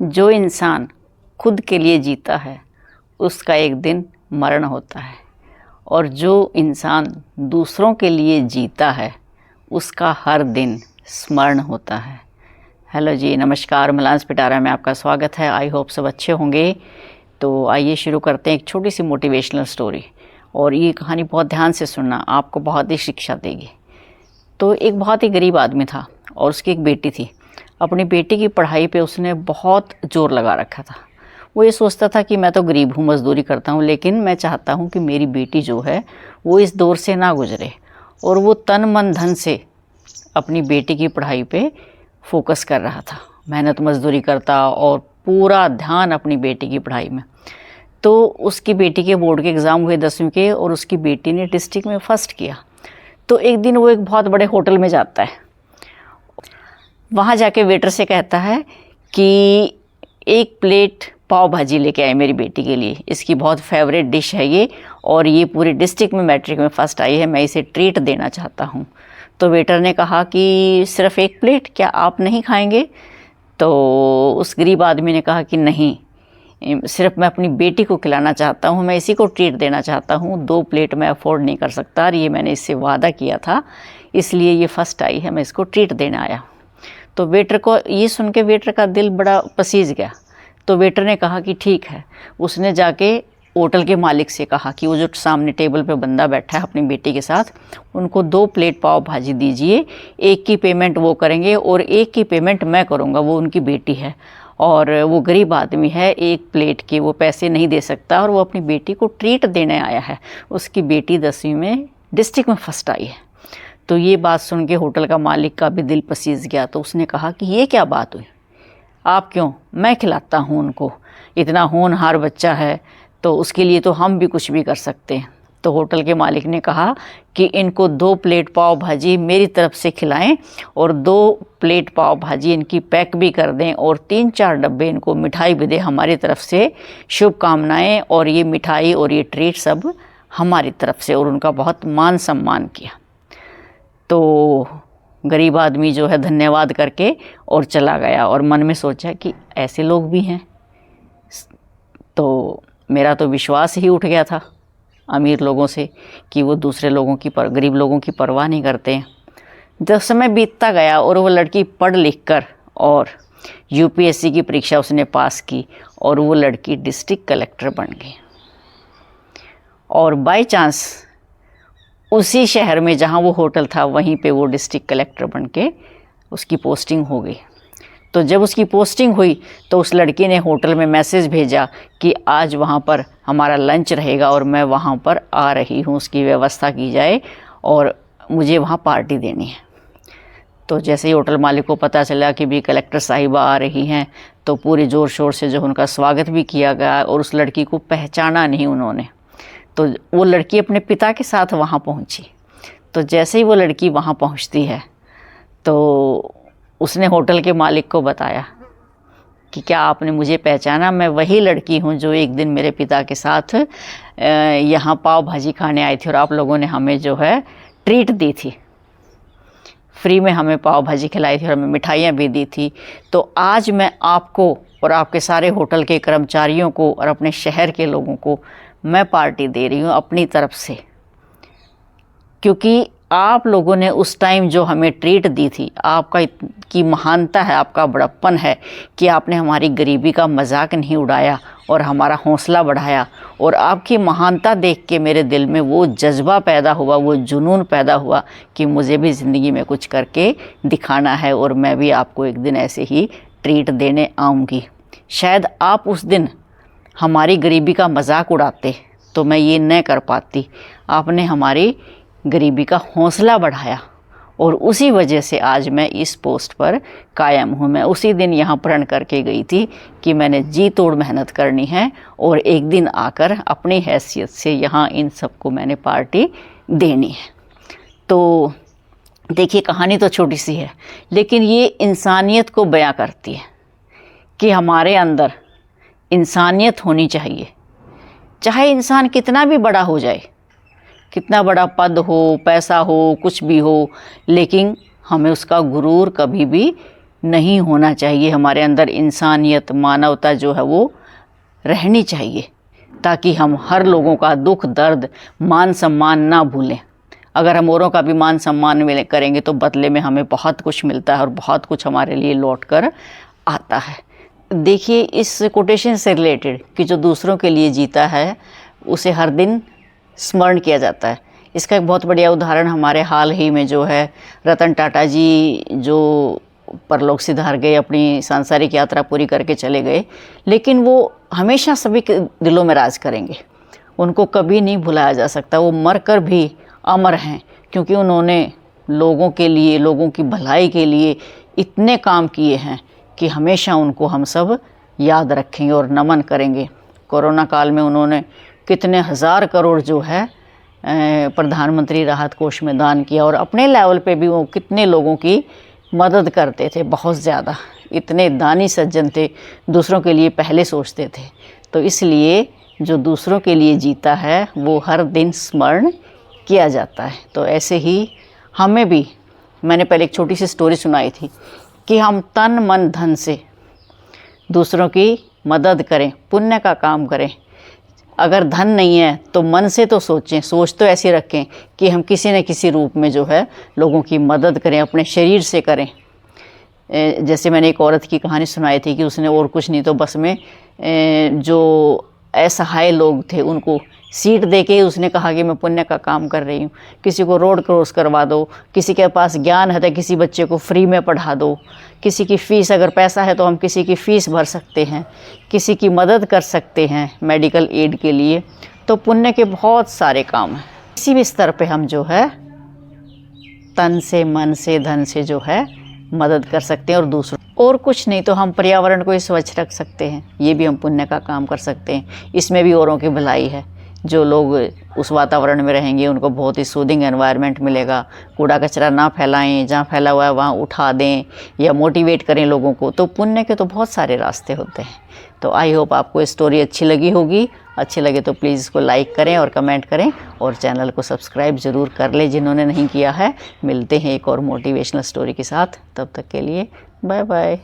जो इंसान खुद के लिए जीता है उसका एक दिन मरण होता है, और जो इंसान दूसरों के लिए जीता है उसका हर दिन स्मरण होता है। हेलो जी, नमस्कार। मलांस पिटारा में आपका स्वागत है। आई होप सब अच्छे होंगे। तो आइए शुरू करते हैं एक छोटी सी मोटिवेशनल स्टोरी, और ये कहानी बहुत ध्यान से सुनना, आपको बहुत ही शिक्षा देगी। तो एक बहुत ही गरीब आदमी था और उसकी एक बेटी थी। अपनी बेटी की पढ़ाई पे उसने बहुत जोर लगा रखा था। वो ये सोचता था कि मैं तो गरीब हूँ, मज़दूरी करता हूँ, लेकिन मैं चाहता हूँ कि मेरी बेटी जो है वो इस दौर से ना गुजरे। और वो तन मन धन से अपनी बेटी की पढ़ाई पे फोकस कर रहा था, मेहनत मजदूरी करता और पूरा ध्यान अपनी बेटी की पढ़ाई में। तो उसकी बेटी के बोर्ड के एग्ज़ाम हुए 10वीं के, और उसकी बेटी ने डिस्ट्रिक्ट में फर्स्ट किया। तो एक दिन वो एक बहुत बड़े होटल में जाता है। वहाँ जाके वेटर से कहता है कि एक प्लेट पाव भाजी लेके आए मेरी बेटी के लिए, इसकी बहुत फेवरेट डिश है ये, और ये पूरे डिस्ट्रिक्ट में मैट्रिक में फ़र्स्ट आई है, मैं इसे ट्रीट देना चाहता हूँ। तो वेटर ने कहा कि सिर्फ़ एक प्लेट, क्या आप नहीं खाएंगे? तो उस गरीब आदमी ने कहा कि नहीं, सिर्फ मैं अपनी बेटी को खिलाना चाहता हूँ, मैं इसी को ट्रीट देना चाहता हूँ, 2 प्लेट मैं अफोर्ड नहीं कर सकता, और ये मैंने इससे वादा किया था, इसलिए ये फ़र्स्ट आई है, मैं इसको ट्रीट देने आया। तो वेटर को ये सुन के वेटर का दिल बड़ा पसीज गया। तो वेटर ने कहा कि ठीक है। उसने जाके होटल के मालिक से कहा कि वो जो सामने टेबल पे बंदा बैठा है अपनी बेटी के साथ, उनको 2 प्लेट पाव भाजी दीजिए, एक की पेमेंट वो करेंगे और एक की पेमेंट मैं करूँगा, वो उनकी बेटी है और वो गरीब आदमी है, एक प्लेट के वो पैसे नहीं दे सकता, और वो अपनी बेटी को ट्रीट देने आया है। उसकी बेटी 10वीं में डिस्ट्रिक्ट में फर्स्ट आई है। तो ये बात सुन के होटल का मालिक का भी दिल पसीज गया। तो उसने कहा कि ये क्या बात हुई, आप क्यों, मैं खिलाता हूँ उनको, इतना होनहार बच्चा है तो उसके लिए तो हम भी कुछ भी कर सकते हैं। तो होटल के मालिक ने कहा कि इनको 2 प्लेट पाव भाजी मेरी तरफ से खिलाएं, और 2 प्लेट पाव भाजी इनकी पैक भी कर दें, और 3-4 डब्बे इनको मिठाई भी दें हमारी तरफ से, शुभकामनाएं, और ये मिठाई और ये ट्रीट सब हमारी तरफ से। और उनका बहुत मान सम्मान किया। तो गरीब आदमी जो है धन्यवाद करके और चला गया, और मन में सोचा कि ऐसे लोग भी हैं। तो मेरा तो विश्वास ही उठ गया था अमीर लोगों से कि वो दूसरे लोगों की गरीब लोगों की परवाह नहीं करते हैं। जब समय बीतता गया और वो लड़की पढ़ लिख कर और यूपीएससी की परीक्षा उसने पास की, और वो लड़की डिस्ट्रिक्ट कलेक्टर बन गई। और बाय चांस उसी शहर में जहाँ वो होटल था वहीं पे वो डिस्ट्रिक्ट कलेक्टर बन के उसकी पोस्टिंग हो गई। तो जब उसकी पोस्टिंग हुई तो उस लड़की ने होटल में मैसेज भेजा कि आज वहाँ पर हमारा लंच रहेगा और मैं वहाँ पर आ रही हूँ, उसकी व्यवस्था की जाए और मुझे वहाँ पार्टी देनी है। तो जैसे ही होटल मालिक को पता चला कि भी कलेक्टर साहिबा आ रही हैं, तो पूरे ज़ोर शोर से जो उनका स्वागत भी किया गया, और उस लड़की को पहचाना नहीं उन्होंने। तो वो लड़की अपने पिता के साथ वहाँ पहुँची। तो जैसे ही वो लड़की वहाँ पहुँचती है तो उसने होटल के मालिक को बताया कि क्या आपने मुझे पहचाना, मैं वही लड़की हूँ जो एक दिन मेरे पिता के साथ यहाँ पाव भाजी खाने आई थी, और आप लोगों ने हमें जो है ट्रीट दी थी, फ्री में हमें पाव भाजी खिलाई थी और हमें मिठाइयाँ भी दी थी। तो आज मैं आपको और आपके सारे होटल के कर्मचारियों को और अपने शहर के लोगों को मैं पार्टी दे रही हूँ अपनी तरफ से, क्योंकि आप लोगों ने उस टाइम जो हमें ट्रीट दी थी, आपका की महानता है, आपका बड़प्पन है कि आपने हमारी गरीबी का मजाक नहीं उड़ाया और हमारा हौसला बढ़ाया। और आपकी महानता देख के मेरे दिल में वो जज्बा पैदा हुआ, वो जुनून पैदा हुआ कि मुझे भी ज़िंदगी में कुछ करके दिखाना है, और मैं भी आपको एक दिन ऐसे ही ट्रीट देने आऊँगी। शायद आप उस दिन हमारी गरीबी का मजाक उड़ाते तो मैं ये न कर पाती। आपने हमारी गरीबी का हौसला बढ़ाया, और उसी वजह से आज मैं इस पोस्ट पर कायम हूँ। मैं उसी दिन यहाँ प्रण करके गई थी कि मैंने जी तोड़ मेहनत करनी है, और एक दिन आकर अपनी हैसियत से यहाँ इन सबको मैंने पार्टी देनी है। तो देखिए, कहानी तो छोटी सी है, लेकिन ये इंसानियत को बयां करती है कि हमारे अंदर इंसानियत होनी चाहिए। चाहे इंसान कितना भी बड़ा हो जाए, कितना बड़ा पद हो, पैसा हो, कुछ भी हो, लेकिन हमें उसका गुरूर कभी भी नहीं होना चाहिए। हमारे अंदर इंसानियत, मानवता जो है वो रहनी चाहिए, ताकि हम हर लोगों का दुख दर्द, मान सम्मान ना भूलें। अगर हम औरों का भी मान सम्मान करेंगे तो बदले में हमें बहुत कुछ मिलता है और बहुत कुछ हमारे लिए लौट कर आता है। देखिए इस कोटेशन से रिलेटेड कि जो दूसरों के लिए जीता है उसे हर दिन स्मरण किया जाता है। इसका एक बहुत बढ़िया उदाहरण हमारे हाल ही में जो है, रतन टाटा जी जो परलोक सिधार गए, अपनी सांसारिक यात्रा पूरी करके चले गए, लेकिन वो हमेशा सभी के दिलों में राज करेंगे। उनको कभी नहीं भुलाया जा सकता। वो मर कर भी अमर हैं, क्योंकि उन्होंने लोगों के लिए, लोगों की भलाई के लिए इतने काम किए हैं कि हमेशा उनको हम सब याद रखेंगे और नमन करेंगे। कोरोना काल में उन्होंने कितने हज़ार करोड़ जो है प्रधानमंत्री राहत कोष में दान किया, और अपने लेवल पे भी वो कितने लोगों की मदद करते थे, बहुत ज़्यादा। इतने दानी सज्जन थे, दूसरों के लिए पहले सोचते थे। तो इसलिए जो दूसरों के लिए जीता है वो हर दिन स्मरण किया जाता है। तो ऐसे ही हमें भी, मैंने पहले एक छोटी सी स्टोरी सुनाई थी कि हम तन मन धन से दूसरों की मदद करें, पुण्य का काम करें। अगर धन नहीं है तो मन से तो सोचें, सोच तो ऐसी रखें कि हम किसी न किसी रूप में जो है लोगों की मदद करें, अपने शरीर से करें। जैसे मैंने एक औरत की कहानी सुनाई थी कि उसने और कुछ नहीं तो बस में जो असहाय लोग थे उनको सीट देके उसने कहा कि मैं पुण्य का काम कर रही हूँ। किसी को रोड क्रॉस करवा दो, किसी के पास ज्ञान है तो किसी बच्चे को फ्री में पढ़ा दो, किसी की फ़ीस, अगर पैसा है तो हम किसी की फ़ीस भर सकते हैं, किसी की मदद कर सकते हैं मेडिकल एड के लिए। तो पुण्य के बहुत सारे काम हैं। किसी भी स्तर पे हम जो है तन से, मन से, धन से जो है मदद कर सकते हैं। और दूसरों, और कुछ नहीं तो हम पर्यावरण को ही स्वच्छ रख सकते हैं, ये भी हम पुण्य का काम कर सकते हैं। इसमें भी औरों की भलाई है। जो लोग उस वातावरण में रहेंगे उनको बहुत ही सूदिंग एनवायरनमेंट मिलेगा। कूड़ा कचरा ना फैलाएं, जहाँ फैला हुआ है वहाँ उठा दें या मोटिवेट करें लोगों को। तो पुण्य के तो बहुत सारे रास्ते होते हैं। तो आई होप आपको ये स्टोरी अच्छी लगी होगी। अच्छी लगे तो प्लीज़ इसको लाइक करें और कमेंट करें, और चैनल को सब्सक्राइब ज़रूर कर लें जिन्होंने नहीं किया है। मिलते हैं एक और मोटिवेशनल स्टोरी के साथ, तब तक के लिए बाय बाय।